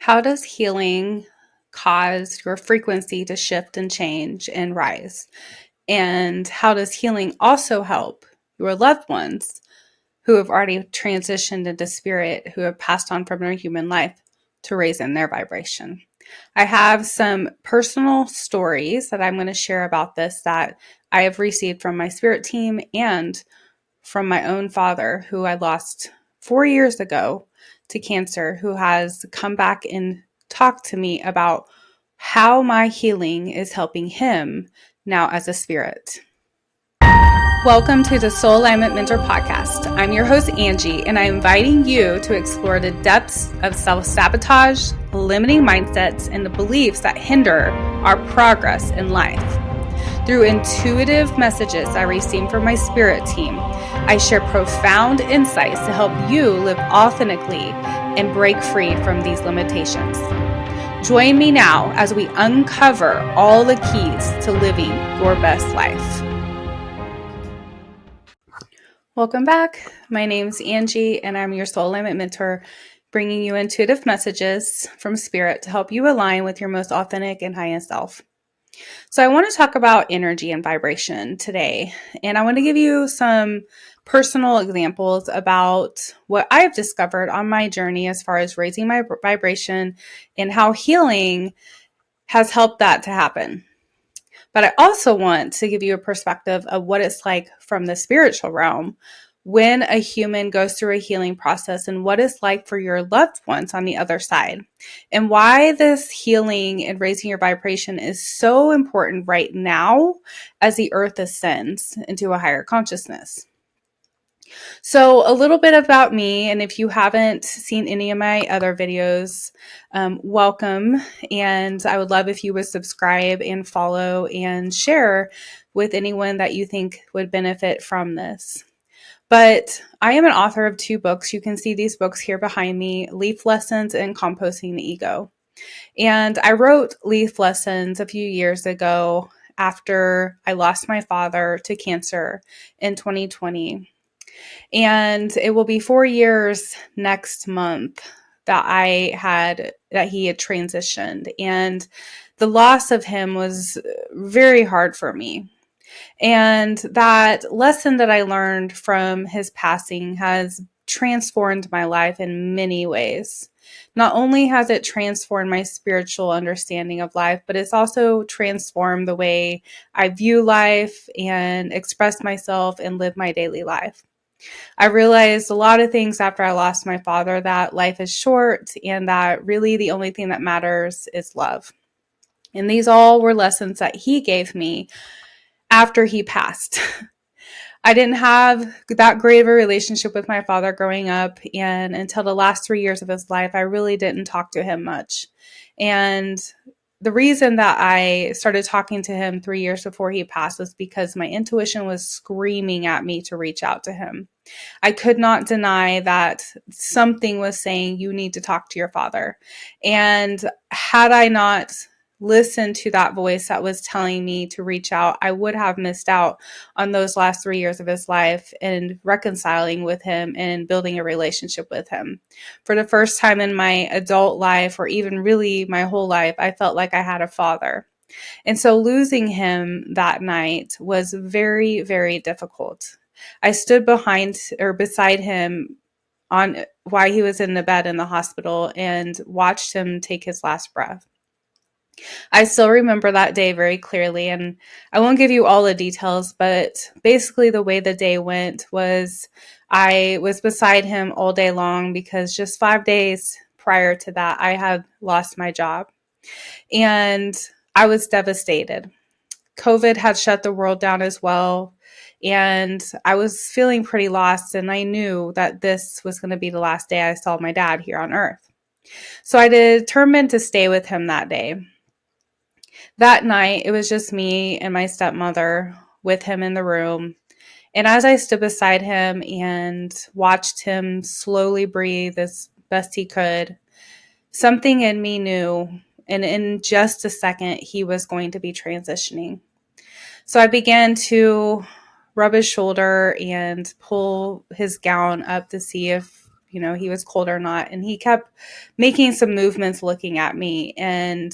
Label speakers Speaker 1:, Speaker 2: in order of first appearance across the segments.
Speaker 1: How does healing cause your frequency to shift and change and rise? And how does healing also help your loved ones who have already transitioned into spirit, who have passed on from their human life to raise in their vibration? I have some personal stories that I'm going to share about this that I have received from my spirit team and from my own father, who I lost 4 years ago to cancer, who has come back and talked to me about how my healing is helping him now as a spirit. Welcome to the Soul Alignment Mentor Podcast. I'm your host, Angie, and I'm inviting you to explore the depths of self-sabotage, limiting mindsets, and the beliefs that hinder our progress in life. Through intuitive messages I receive from my spirit team, I share profound insights to help you live authentically and break free from these limitations. Join me now as we uncover all the keys to living your best life. Welcome back. My name's Angie, and I'm your Soul Alignment Mentor, bringing you intuitive messages from spirit to help you align with your most authentic and highest self. So I want to talk about energy and vibration today, and I want to give you some personal examples about what I've discovered on my journey as far as raising my vibration and how healing has helped that to happen. But I also want to give you a perspective of what it's like from the spiritual realm when a human goes through a healing process and what it's like for your loved ones on the other side, and why this healing and raising your vibration is so important right now as the earth ascends into a higher consciousness. So a little bit about me, and if you haven't seen any of my other videos, welcome. And I would love if you would subscribe and follow and share with anyone that you think would benefit from this. But I am an author of 2 books. You can see these books here behind me, Leaf Lessons and Composting the Ego. And I wrote Leaf Lessons a few years ago after I lost my father to cancer in 2020. And it will be 4 years next month that he had transitioned. And the loss of him was very hard for me. And that lesson that I learned from his passing has transformed my life in many ways. Not only has it transformed my spiritual understanding of life, but it's also transformed the way I view life and express myself and live my daily life. I realized a lot of things after I lost my father, that life is short and that really the only thing that matters is love. And these all were lessons that he gave me after he passed. I didn't have that great of a relationship with my father growing up, and until the last 3 years of his life, I really didn't talk to him much. And the reason that I started talking to him 3 years before he passed was because my intuition was screaming at me to reach out to him. I could not deny that something was saying, you need to talk to your father. And had I not listened to that voice that was telling me to reach out, I would have missed out on those last 3 years of his life and reconciling with him and building a relationship with him. For the first time in my adult life, or even really my whole life, I felt like I had a father. And so losing him that night was very, very difficult. I stood beside him on while he was in the bed in the hospital and watched him take his last breath. I still remember that day very clearly, and I won't give you all the details, but basically the way the day went was I was beside him all day long because just 5 days prior to that, I had lost my job, and I was devastated. COVID had shut the world down as well, and I was feeling pretty lost, and I knew that this was going to be the last day I saw my dad here on earth. So I determined to stay with him that day. That night, it was just me and my stepmother with him in the room. And as I stood beside him and watched him slowly breathe as best he could, something in me knew, and in just a second, he was going to be transitioning. So I began to rub his shoulder and pull his gown up to see if he was cold or not. And he kept making some movements looking at me. And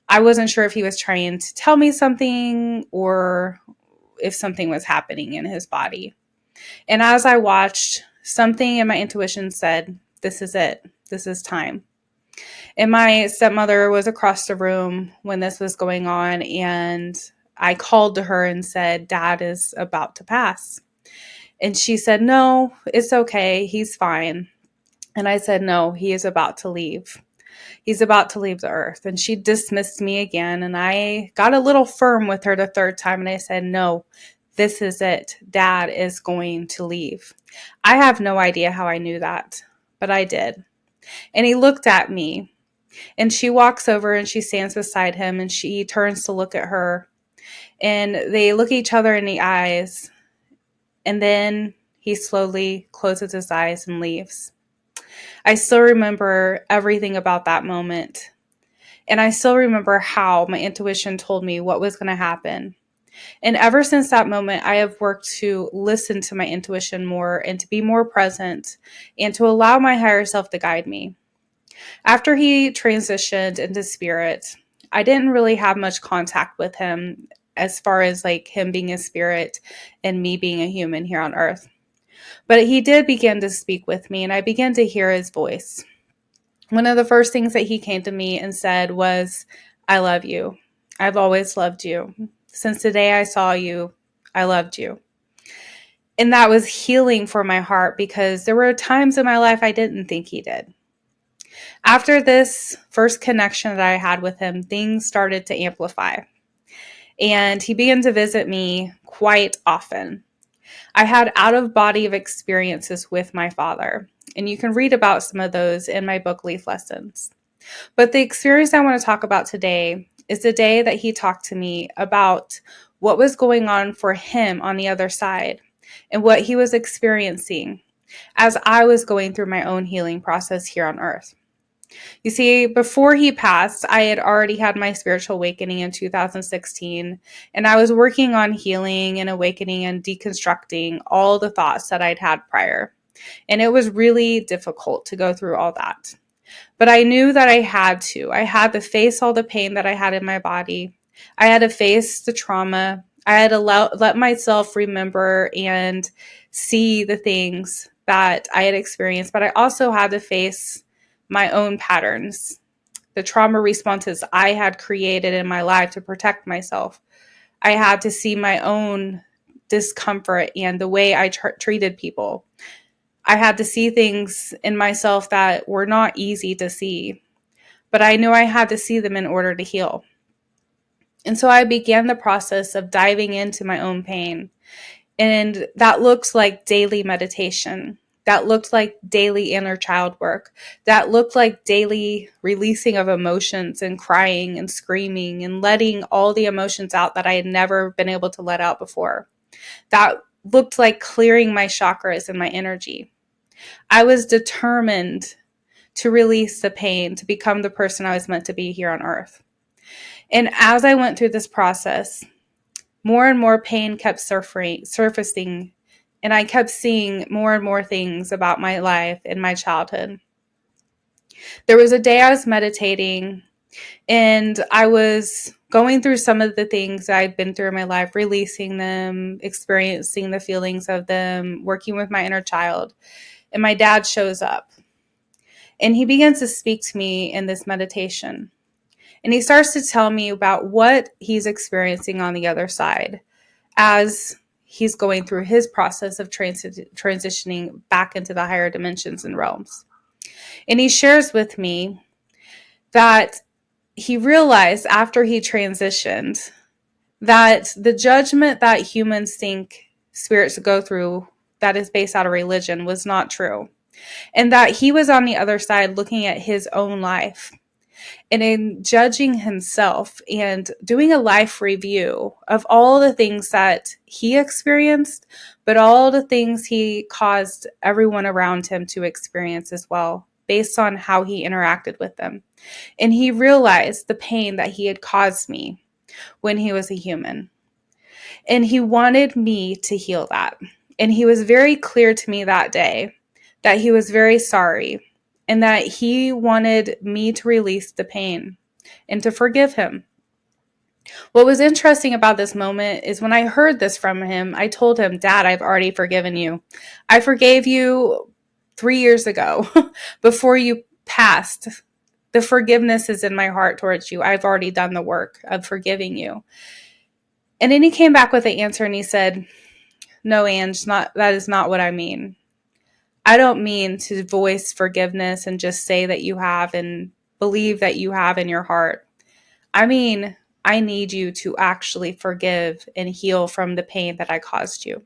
Speaker 1: I wasn't sure if he was trying to tell me something or if something was happening in his body. And as I watched, something in my intuition said, this is it. This is time. And my stepmother was across the room when this was going on. And I called to her and said, Dad is about to pass. And she said, no, it's okay. He's fine. And I said, no, he is about to leave. He's about to leave the earth. And she dismissed me again. And I got a little firm with her the third time. And I said, no, this is it. Dad is going to leave. I have no idea how I knew that, but I did. And he looked at me, and she walks over and she stands beside him, and she turns to look at her, and they look each other in the eyes. And then he slowly closes his eyes and leaves. I still remember everything about that moment. And I still remember how my intuition told me what was going to happen. And ever since that moment, I have worked to listen to my intuition more and to be more present and to allow my higher self to guide me. After he transitioned into spirit, I didn't really have much contact with him as far as like him being a spirit and me being a human here on earth. But he did begin to speak with me, and I began to hear his voice. One of the first things that he came to me and said was, I love you. I've always loved you. Since the day I saw you, I loved you. And that was healing for my heart, because there were times in my life I didn't think he did. After this first connection that I had with him, things started to amplify. And he began to visit me quite often. I had out-of-body experiences with my father, and you can read about some of those in my book, Leaf Lessons. But the experience I want to talk about today is the day that he talked to me about what was going on for him on the other side and what he was experiencing as I was going through my own healing process here on earth. You see, before he passed, I had already had my spiritual awakening in 2016, and I was working on healing and awakening and deconstructing all the thoughts that I'd had prior. And it was really difficult to go through all that. But I knew that I had to. I had to face all the pain that I had in my body. I had to face the trauma. I had to let myself remember and see the things that I had experienced. But I also had to face my own patterns, the trauma responses I had created in my life to protect myself. I had to see my own discomfort and the way I treated people. I had to see things in myself that were not easy to see, but I knew I had to see them in order to heal. And so I began the process of diving into my own pain. And that looks like daily meditation. That looked like daily inner child work. That looked like daily releasing of emotions and crying and screaming and letting all the emotions out that I had never been able to let out before. That looked like clearing my chakras and my energy. I was determined to release the pain, to become the person I was meant to be here on earth. And as I went through this process, more and more pain kept surfacing, and I kept seeing more and more things about my life and my childhood. There was a day I was meditating, and I was going through some of the things I'd been through in my life, releasing them, experiencing the feelings of them, working with my inner child. And my dad shows up, and he begins to speak to me in this meditation. And he starts to tell me about what he's experiencing on the other side as he's going through his process of transitioning back into the higher dimensions and realms. And he shares with me that he realized after he transitioned that the judgment that humans think spirits go through that is based out of religion was not true. And that he was on the other side looking at his own life and in judging himself and doing a life review of all the things that he experienced, but all the things he caused everyone around him to experience as well, based on how he interacted with them. And he realized the pain that he had caused me when he was a human. And he wanted me to heal that. And he was very clear to me that day that he was very sorry, and that he wanted me to release the pain and to forgive him. What was interesting about this moment is when I heard this from him, I told him, Dad, I've already forgiven you. I forgave you 3 years ago before you passed. The forgiveness is in my heart towards you. I've already done the work of forgiving you. And then he came back with the answer and he said, no, Ange, that is not what I mean. I don't mean to voice forgiveness and just say that you have and believe that you have in your heart. I mean, I need you to actually forgive and heal from the pain that I caused you.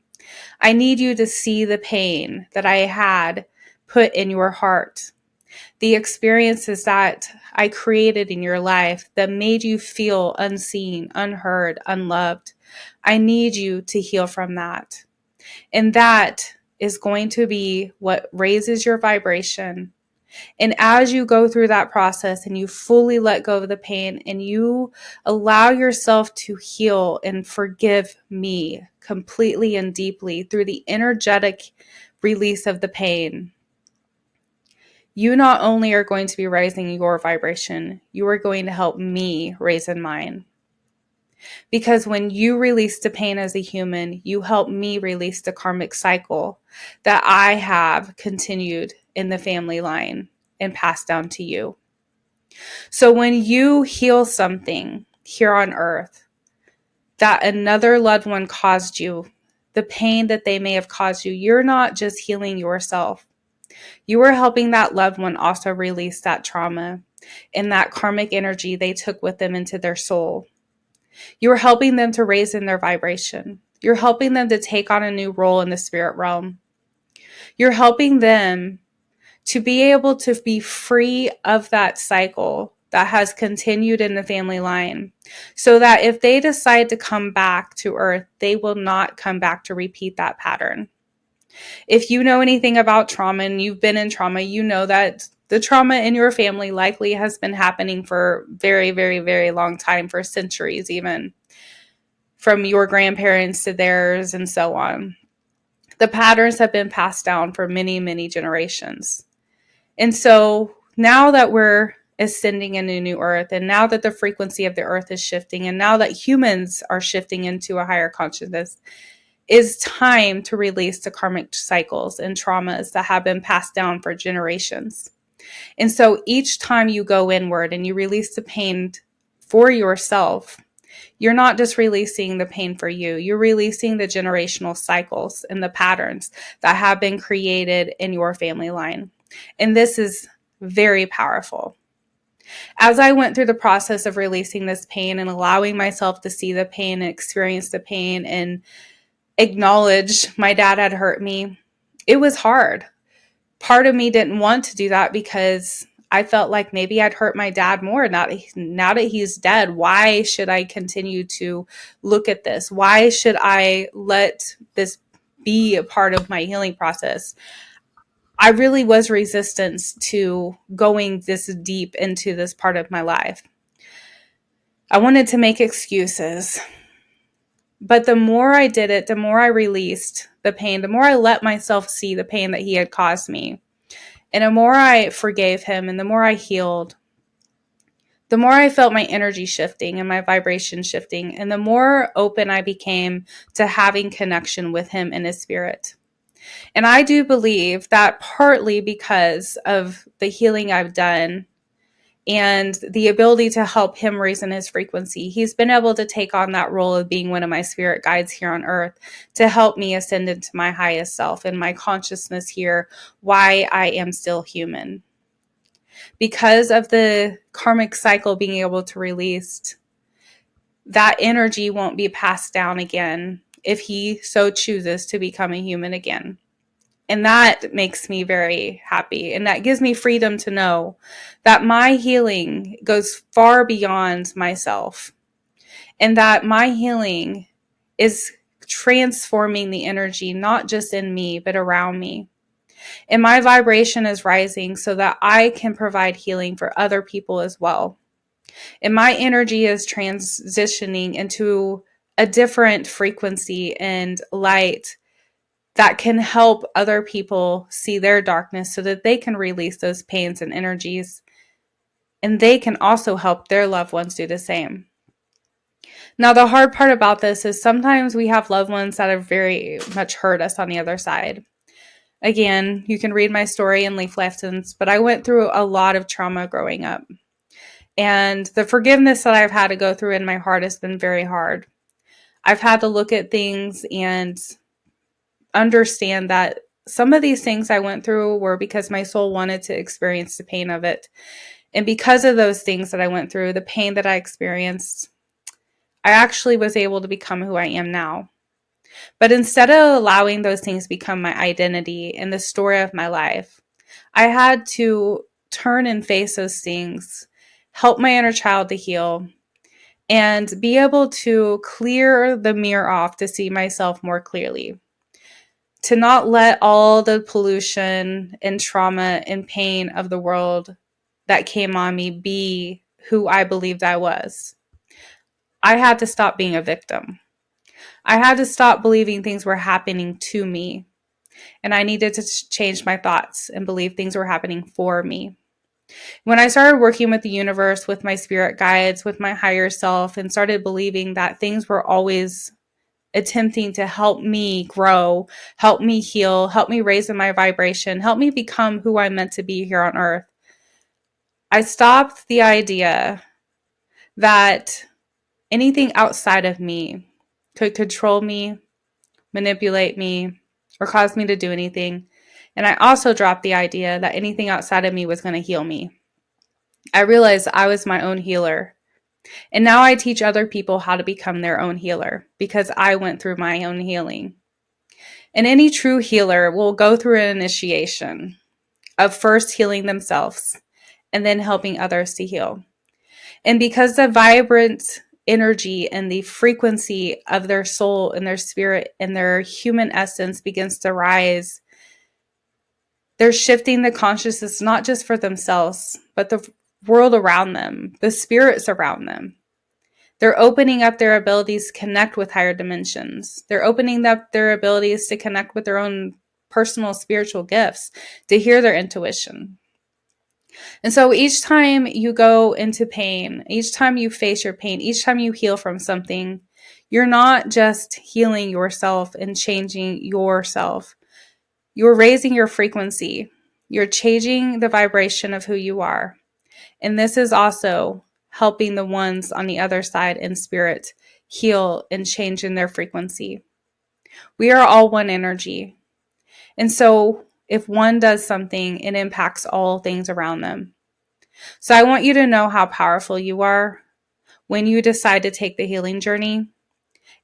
Speaker 1: I need you to see the pain that I had put in your heart, the experiences that I created in your life that made you feel unseen, unheard, unloved. I need you to heal from that. And that is going to be what raises your vibration. And as you go through that process and you fully let go of the pain and you allow yourself to heal and forgive me completely and deeply through the energetic release of the pain, you not only are going to be raising your vibration, you are going to help me raise in mine. Because when you release the pain as a human, you help me release the karmic cycle that I have continued in the family line and passed down to you. So when you heal something here on earth that another loved one caused you, the pain that they may have caused you, you're not just healing yourself. You are helping that loved one also release that trauma and that karmic energy they took with them into their soul. You're helping them to raise in their vibration. You're helping them to take on a new role in the spirit realm. You're helping them to be able to be free of that cycle that has continued in the family line, so that if they decide to come back to earth, they will not come back to repeat that pattern. If you know anything about trauma and you've been in trauma, you know that the trauma in your family likely has been happening for very, very, very long time, for centuries even, from your grandparents to theirs and so on. The patterns have been passed down for many, many generations. And so now that we're ascending into new earth, and now that the frequency of the earth is shifting, and now that humans are shifting into a higher consciousness, is time to release the karmic cycles and traumas that have been passed down for generations. And so each time you go inward and you release the pain for yourself, you're not just releasing the pain for you, you're releasing the generational cycles and the patterns that have been created in your family line. And this is very powerful. As I went through the process of releasing this pain and allowing myself to see the pain and experience the pain and acknowledge my dad had hurt me, it was hard. Part of me didn't want to do that because I felt like maybe I'd hurt my dad more. Now that he's dead, why should I continue to look at this? Why should I let this be a part of my healing process? I really was resistant to going this deep into this part of my life. I wanted to make excuses. But the more I did it, the more I released the pain, the more I let myself see the pain that he had caused me. And the more I forgave him and the more I healed, the more I felt my energy shifting and my vibration shifting, and the more open I became to having connection with him in his spirit. And I do believe that partly because of the healing I've done and the ability to help him raise in his frequency, he's been able to take on that role of being one of my spirit guides here on earth to help me ascend into my highest self and my consciousness here, why I am still human. Because of the karmic cycle being able to release, that energy won't be passed down again if he so chooses to become a human again. And that makes me very happy. And that gives me freedom to know that my healing goes far beyond myself. And that my healing is transforming the energy, not just in me, but around me. And my vibration is rising so that I can provide healing for other people as well. And my energy is transitioning into a different frequency and light that can help other people see their darkness so that they can release those pains and energies, and they can also help their loved ones do the same. Now, the hard part about this is sometimes we have loved ones that have very much hurt us on the other side. Again, you can read my story in Leaf Lessons, but I went through a lot of trauma growing up. And the forgiveness that I've had to go through in my heart has been very hard. I've had to look at things and understand that some of these things I went through were because my soul wanted to experience the pain of it. And because of those things that I went through, the pain that I experienced, I actually was able to become who I am now. But instead of allowing those things become my identity and the story of my life, I had to turn and face those things, help my inner child to heal, and be able to clear the mirror off to see myself more clearly. To not let all the pollution and trauma and pain of the world that came on me be who I believed I was. I had to stop being a victim. I had to stop believing things were happening to me. And I needed to change my thoughts and believe things were happening for me. When I started working with the universe, with my spirit guides, with my higher self, and started believing that things were always attempting to help me grow, help me heal, help me raise in my vibration, help me become who I'm meant to be here on earth, I stopped the idea that anything outside of me could control me, manipulate me, or cause me to do anything. And I also dropped the idea that anything outside of me was going to heal me. I realized I was my own healer. And now I teach other people how to become their own healer because I went through my own healing. And any true healer will go through an initiation of first healing themselves and then helping others to heal. And because the vibrant energy and the frequency of their soul and their spirit and their human essence begins to rise, they're shifting the consciousness not just for themselves, but the world around them, the spirits around them. They're opening up their abilities to connect with higher dimensions. They're opening up their abilities to connect with their own personal spiritual gifts, to hear their intuition. And so each time you go into pain, each time you face your pain, each time you heal from something, you're not just healing yourself and changing yourself. You're raising your frequency. You're changing the vibration of who you are. And this is also helping the ones on the other side in spirit heal and change in their frequency. We are all one energy. And so if one does something, it impacts all things around them. So I want you to know how powerful you are when you decide to take the healing journey.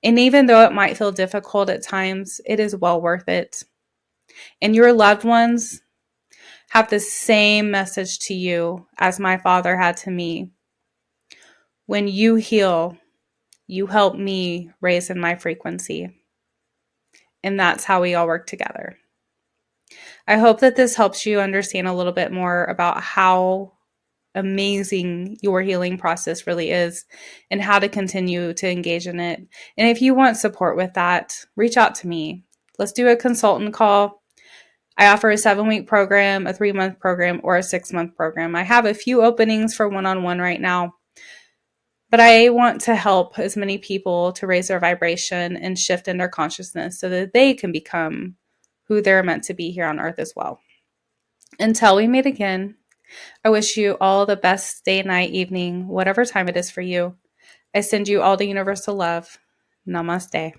Speaker 1: And even though it might feel difficult at times, it is well worth it. And your loved ones have the same message to you as my father had to me. When you heal, you help me raise in my frequency. And that's how we all work together. I hope that this helps you understand a little bit more about how amazing your healing process really is and how to continue to engage in it. And if you want support with that, reach out to me. Let's do a consultant call. I offer a 7-week program, a 3-month program, or a 6-month program. I have a few openings for one-on-one right now, but I want to help as many people to raise their vibration and shift in their consciousness so that they can become who they're meant to be here on earth as well. Until we meet again, I wish you all the best day, night, evening, whatever time it is for you. I send you all the universal love. Namaste.